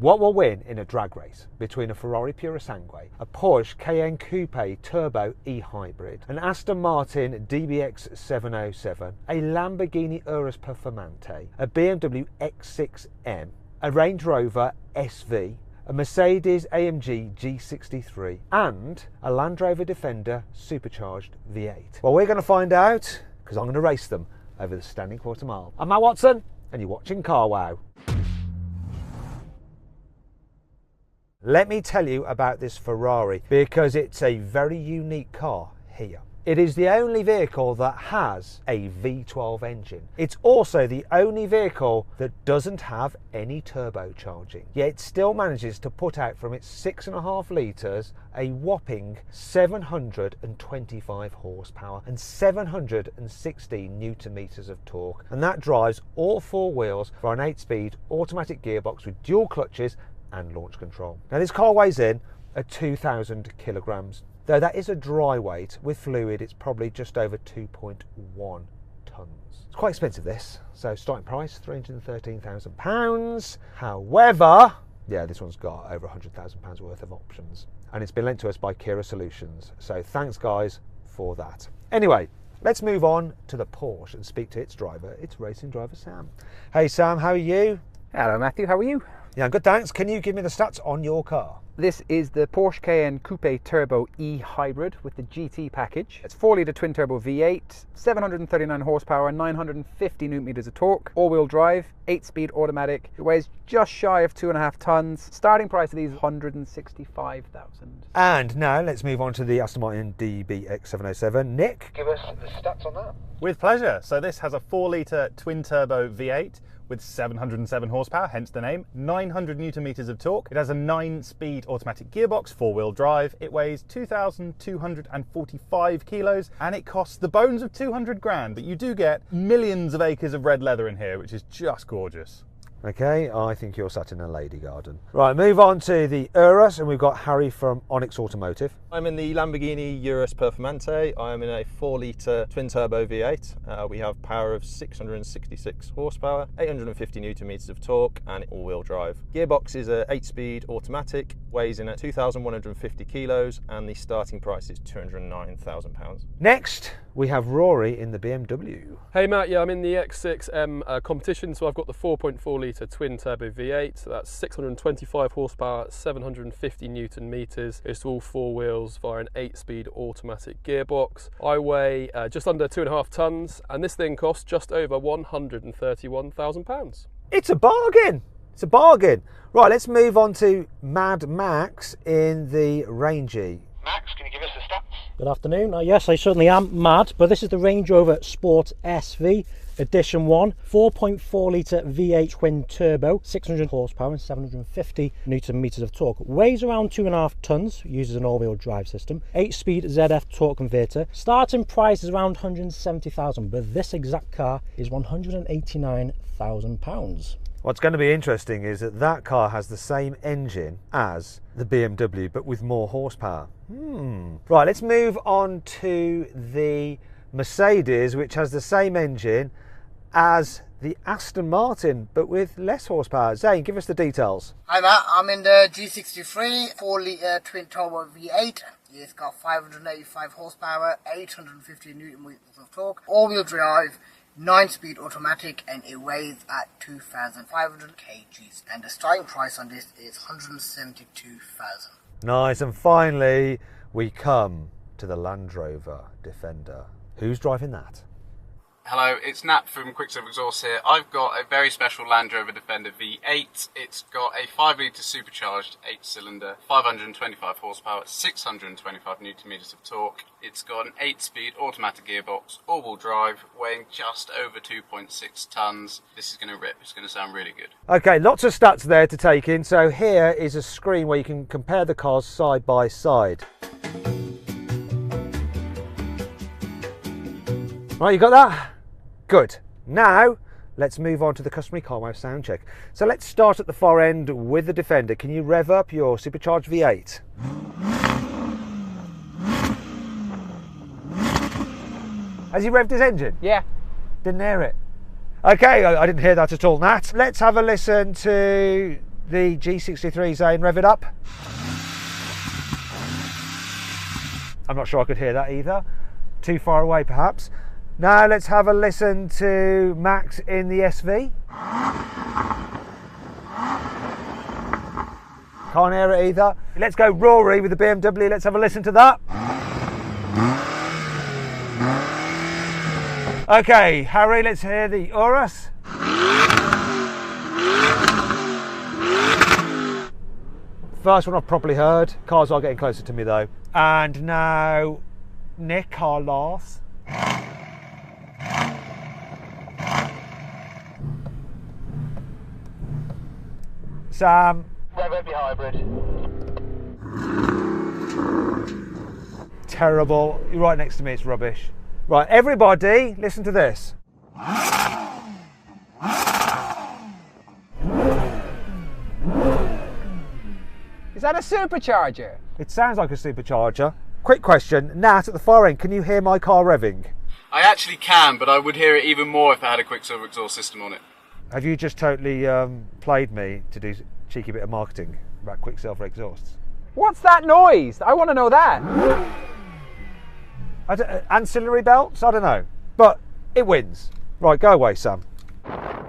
What will win in a drag race between a Ferrari Purosangue, a Porsche Cayenne Coupe Turbo e-hybrid, an Aston Martin DBX 707, a Lamborghini Urus Performante, a BMW X6M, a Range Rover SV, a Mercedes AMG G63 and a Land Rover Defender supercharged V8? Well, we're going to find out because I'm going to race them over the standing quarter mile. I'm Matt Watson and you're watching Car Wow. Let me tell you about this Ferrari because it's a very unique car here. It is the only vehicle that has a V12 engine. It's also the only vehicle that doesn't have any turbocharging, yet it still manages to put out from its 6.5 litres a whopping 725 horsepower and 716 newton meters of torque. And that drives all four wheels for an 8-speed automatic gearbox with dual clutches and launch control. Now this car weighs in at 2,000 kilograms. Though that is a dry weight, with fluid it's probably just over 2.1 tonnes. It's quite expensive this, so starting price £313,000. However, yeah, this one's got over £100,000 worth of options. And it's been lent to us by Kira Solutions, so thanks guys for that. Anyway, let's move on to the Porsche and speak to its driver, its racing driver Sam. Hey Sam, how are you? Hello Matthew, how are you? Yeah, I'm good, thanks. Can you give me the stats on your car? This is the Porsche Cayenne Coupe Turbo e-hybrid with the GT package. It's 4-litre twin-turbo V8, 739 horsepower, 950 newton meters of torque, all-wheel drive, 8-speed automatic. It weighs just shy of 2.5 tonnes. Starting price of these is $165,000. And now let's move on to the Aston Martin DBX 707. Nick, give us the stats on that. With pleasure. So this has a 4-litre twin-turbo V8 with 707 horsepower, hence the name, 900 newton meters of torque. It has a 9-speed automatic gearbox, 4-wheel drive. It weighs 2,245 kilos and it costs the bones of 200 grand, but you do get millions of acres of red leather in here, which is just gorgeous. Okay, I think you're sat in a lady garden. Right, move on to the Urus, and we've got Harry from Onyx Automotive. I'm in the Lamborghini Urus Performante. I'm in a 4-litre twin-turbo V8. We have power of 666 horsepower, 850 newton meters of torque, and all-wheel drive. Gearbox is a 8-speed automatic, weighs in at 2,150 kilos, and the starting price is £209,000. Next, we have Rory in the BMW. Hey Matt, yeah, I'm in the X6M competition, so I've got the 4.4 litre twin turbo V8, so that's 625 horsepower, 750 newton meters. It's all four wheels via an 8-speed automatic gearbox. I weigh just under 2.5 tonnes, and this thing costs just over £131,000. It's a bargain. It's a bargain. Right, let's move on to Mad Max in the Rangy. Max, can you give us the stats? Good afternoon. Yes, I certainly am mad, but this is the Range Rover Sport SV Edition 1, 4.4 litre V8 twin turbo, 600 horsepower and 750 newton meters of torque. Weighs around 2.5 tonnes, uses an all-wheel drive system, 8-speed ZF torque converter. Starting price is around £170,000, but this exact car is £189,000. What's going to be interesting is that that car has the same engine as the BMW, but with more horsepower. Right, let's move on to the Mercedes, which has the same engine as the Aston Martin, but with less horsepower. Zane, give us the details. Hi Matt, I'm in the G63 4-litre twin-turbo V8. It's got 585 horsepower, 850 newton meters of torque, all-wheel drive, 9-speed automatic, and it weighs at 2,500 kgs. And the starting price on this is $172,000. Nice, and finally we come to the Land Rover Defender. Who's driving that? Hello, it's Nat from Quicksilver Exhaust here. I've got a very special Land Rover Defender V8. It's got a 5-litre supercharged 8-cylinder, 525 horsepower, 625 newton meters of torque. It's got an 8-speed automatic gearbox, all-wheel drive, weighing just over 2.6 tonnes. This is going to rip. It's going to sound really good. Okay, lots of stats there to take in. So here is a screen where you can compare the cars side by side. Right, you got that? Good. Now, let's move on to the customary Car Wow sound check. So let's start at the far end with the Defender. Can you rev up your supercharged V8? Has he revved his engine? Yeah. Didn't hear it. Okay, I didn't hear that at all, Nat. Let's have a listen to the G63 Zane, rev it up. I'm not sure I could hear that either. Too far away perhaps. Now let's have a listen to Max in the SV. Can't hear it either. Let's go Rory with the BMW. Let's have a listen to that. Okay, Harry, let's hear the Urus. First one I've properly heard. Cars are getting closer to me though. And now Nick, our last. Sam. Rev hybrid. Terrible. You're right next to me, it's rubbish. Right, everybody, listen to this. Is that a supercharger? It sounds like a supercharger. Quick question, Nat at the far end, can you hear my car revving? I actually can, but I would hear it even more if I had a Quicksilver exhaust system on it. Have you just totally played me to do a cheeky bit of marketing about Quicksilver exhausts? What's that noise? I want to know that. Ancillary belts? I don't know. But it wins. Right, go away, Sam. 3, 2, 1.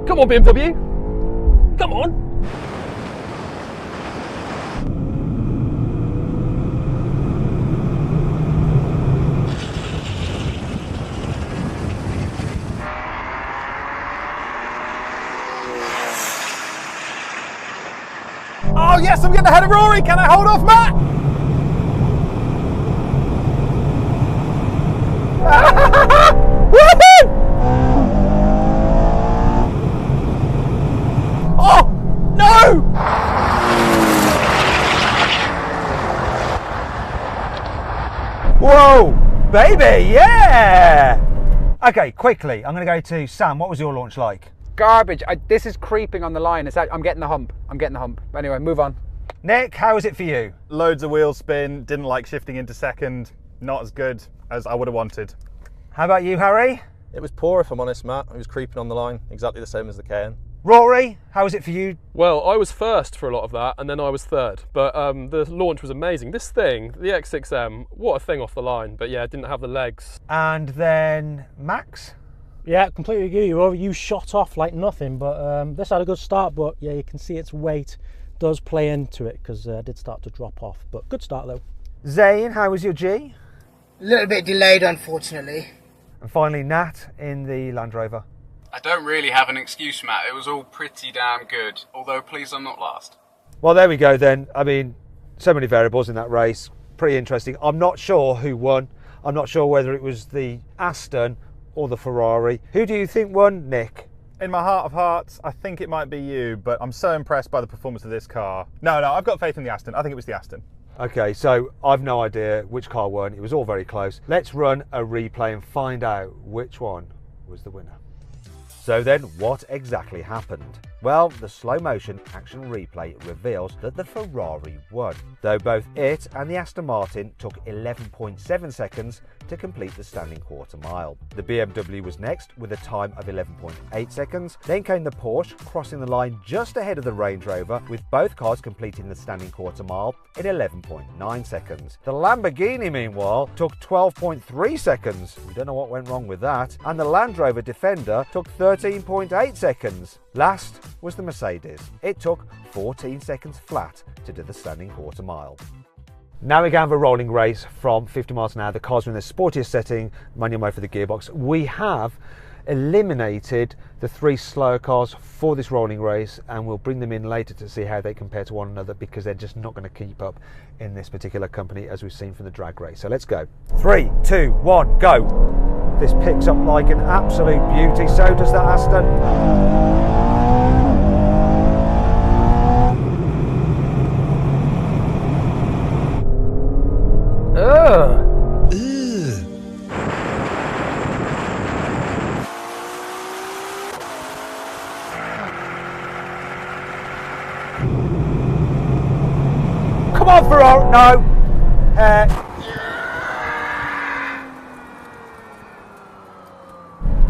Come on, BMW. Come on. Oh yes, I'm getting ahead of Rory. Can I hold off Matt? Woohoo! Oh no! Whoa, baby, yeah! Okay, quickly, I'm going to go to Sam. What was your launch like? Garbage. This is creeping on the line. I'm getting the hump. Anyway, move on. Nick, how was it for you? Loads of wheel spin, didn't like shifting into second, not as good as I would have wanted. How about you, Harry? It was poor, if I'm honest, Matt. It was creeping on the line, exactly the same as the KN. Rory, how was it for you? Well, I was first for a lot of that, and then I was third. But the launch was amazing. This thing, the X6M, what a thing off the line. But yeah, it didn't have the legs. And then Max? Yeah, completely agree. You shot off like nothing, but this had a good start. But yeah, you can see its weight does play into it because it did start to drop off. But good start though. Zane, how was your G? A little bit delayed, unfortunately. And finally, Nat in the Land Rover. I don't really have an excuse, Matt. It was all pretty damn good. Although, please, I'm not last. Well, there we go then. I mean, so many variables in that race. Pretty interesting. I'm not sure who won. I'm not sure whether it was the Aston or the Ferrari. Who do you think won, Nick? In my heart of hearts, I think it might be you, but I'm so impressed by the performance of this car. No, I've got faith in the Aston. I think it was the Aston. Okay, so I've no idea which car won. It was all very close. Let's run a replay and find out which one was the winner. So then, what exactly happened? Well, the slow motion action replay reveals that the Ferrari won, though both it and the Aston Martin took 11.7 seconds to complete the standing quarter mile. The BMW was next with a time of 11.8 seconds. Then came the Porsche, crossing the line just ahead of the Range Rover, with both cars completing the standing quarter mile in 11.9 seconds. The Lamborghini, meanwhile, took 12.3 seconds. We don't know what went wrong with that. And the Land Rover Defender took 13.8 seconds. Last was the Mercedes. It took 14 seconds flat to do the standing quarter mile. Now we're going for a rolling race from 50 miles an hour. The cars are in the sportiest setting, manual mode for the gearbox. We have eliminated the 3 slower cars for this rolling race, and we'll bring them in later to see how they compare to one another, because they're just not going to keep up in this particular company, as we've seen from the drag race. So let's go. 3, 2, 1, go. This picks up like an absolute beauty. So does that Aston. Come on, Ferrari! No!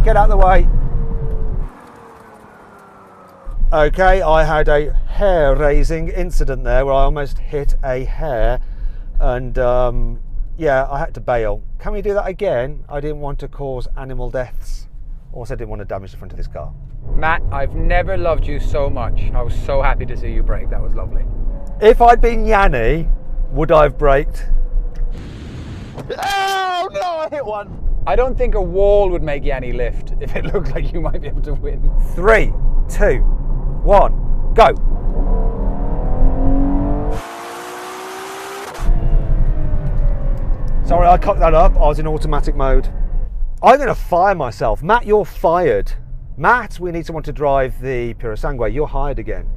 Get out of the way. Okay, I had a hair-raising incident there where I almost hit a hare, and yeah, I had to bail. Can we do that again? I didn't want to cause animal deaths. Also, didn't want to damage the front of this car. Matt, I've never loved you so much. I was so happy to see you brake. That was lovely. If I'd been Yanni, would I have braked? Oh no, I hit one. I don't think a wall would make Yanni lift if it looked like you might be able to win. 3, 2, 1, go. Sorry, I cocked that up. I was in automatic mode. I'm going to fire myself. Matt, you're fired. Matt, we need someone to drive the Purosangue. You're hired again.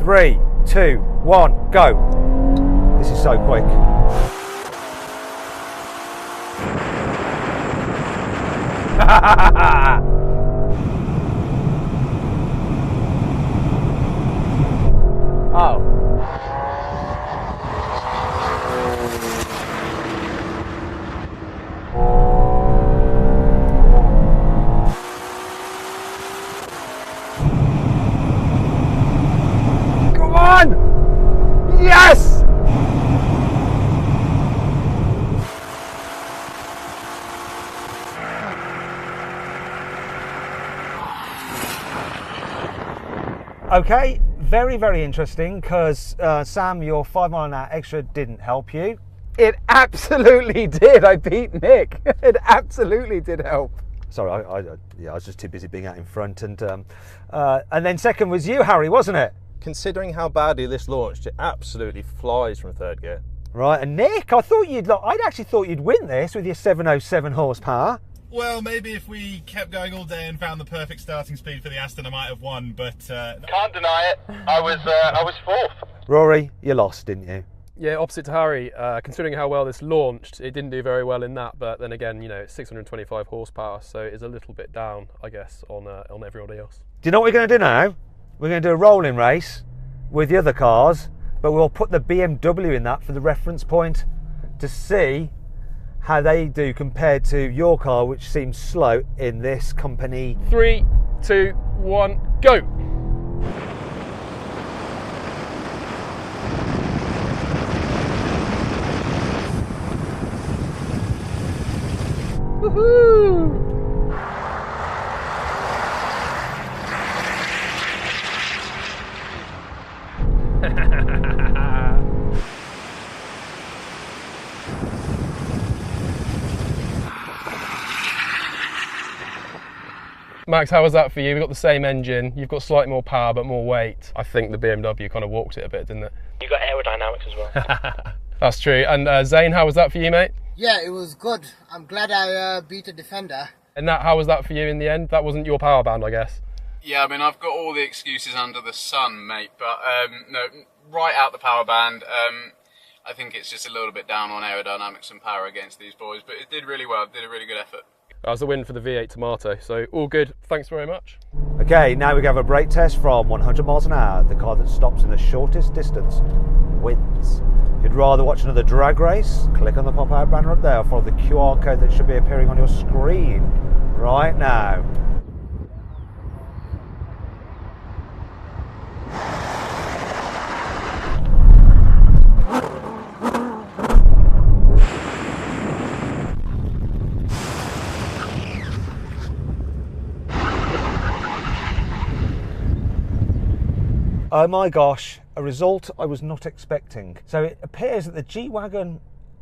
3, 2, 1, go. This is so quick. Oh. Come on! Yes! Okay, very, very interesting, because Sam, your 5 mile an hour extra didn't help you. It absolutely did. I beat Nick. It absolutely did help. Sorry, I was just too busy being out in front, and then second was you, Harry, wasn't it? Considering how badly this launched, it absolutely flies from third gear. Right, and Nick, I'd actually thought you'd win this with your 707 horsepower. Well, maybe if we kept going all day and found the perfect starting speed for the Aston, I might have won, but... Can't deny it. I was fourth. Rory, you lost, didn't you? Yeah, opposite to Harry, considering how well this launched, it didn't do very well in that, but then again, you know, it's 625 horsepower, so it's a little bit down, I guess, on everybody else. Do you know what we're going to do now? We're going to do a rolling race with the other cars, but we'll put the BMW in that for the reference point to see how they do compared to your car, which seems slow in this company. 3, 2, 1, go! Woohoo! Max, how was that for you? We've got the same engine, you've got slightly more power but more weight. I think the BMW kind of walked it a bit, didn't it? You got aerodynamics as well. That's true. And Zane, how was that for you, mate? Yeah, it was good. I'm glad I beat a Defender. And Nat, how was that for you in the end? That wasn't your power band, I guess. Yeah, I mean, I've got all the excuses under the sun, mate, but no, right out the power band. I think it's just a little bit down on aerodynamics and power against these boys, but it did really well, did a really good effort. That was the win for the V8 Tomato, so all good. Thanks very much. Okay, now we have a brake test from 100 miles an hour. The car that stops in the shortest distance wins. If you'd rather watch another drag race, click on the pop-out banner up there or follow the QR code that should be appearing on your screen right now. Oh my gosh, a result I was not expecting. So it appears that the G-Wagon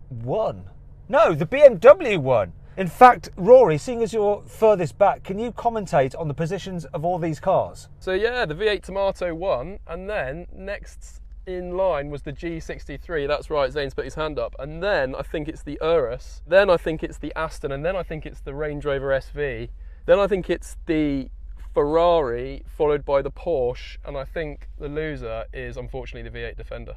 won. No, the BMW won. In fact, Rory, seeing as you're furthest back, can you commentate on the positions of all these cars? So yeah, the V8 Tomato won, and then next in line was the G63. That's right, Zane's put his hand up. And then I think it's the Urus. Then I think it's the Aston, and then I think it's the Range Rover SV. Then I think it's the Ferrari, followed by the Porsche, and I think the loser is unfortunately the V8 Defender.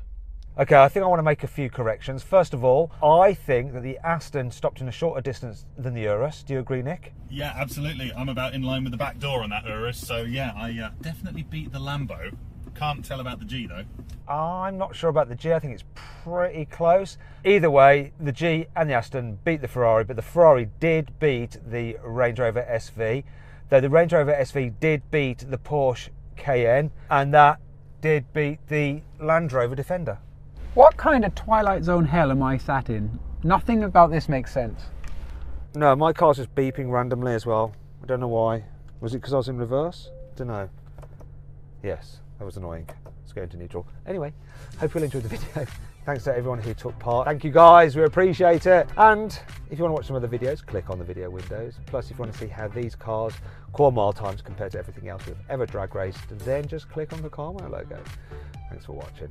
Okay, I think I want to make a few corrections. First of all, I think that the Aston stopped in a shorter distance than the Urus. Do you agree, Nick? Yeah, absolutely. I'm about in line with the back door on that Urus, so yeah, I definitely beat the Lambo. Can't tell about the G though. I'm not sure about the G. I think it's pretty close. Either way, the G and the Aston beat the Ferrari, but the Ferrari did beat the Range Rover SV, though the Range Rover SV did beat the Porsche Cayenne, and that did beat the Land Rover Defender. What kind of Twilight Zone hell am I sat in? Nothing about this makes sense. No, my car's just beeping randomly as well. I don't know why. Was it because I was in reverse? Don't know. Yes, that was annoying. Let's go into neutral. Anyway, hope you'll enjoy the video. Thanks to everyone who took part. Thank you guys, we appreciate it. And if you want to watch some other videos, click on the video windows. Plus, if you want to see how these cars core mile times compared to everything else we've ever drag raced, then just click on the Carmo logo. Thanks for watching.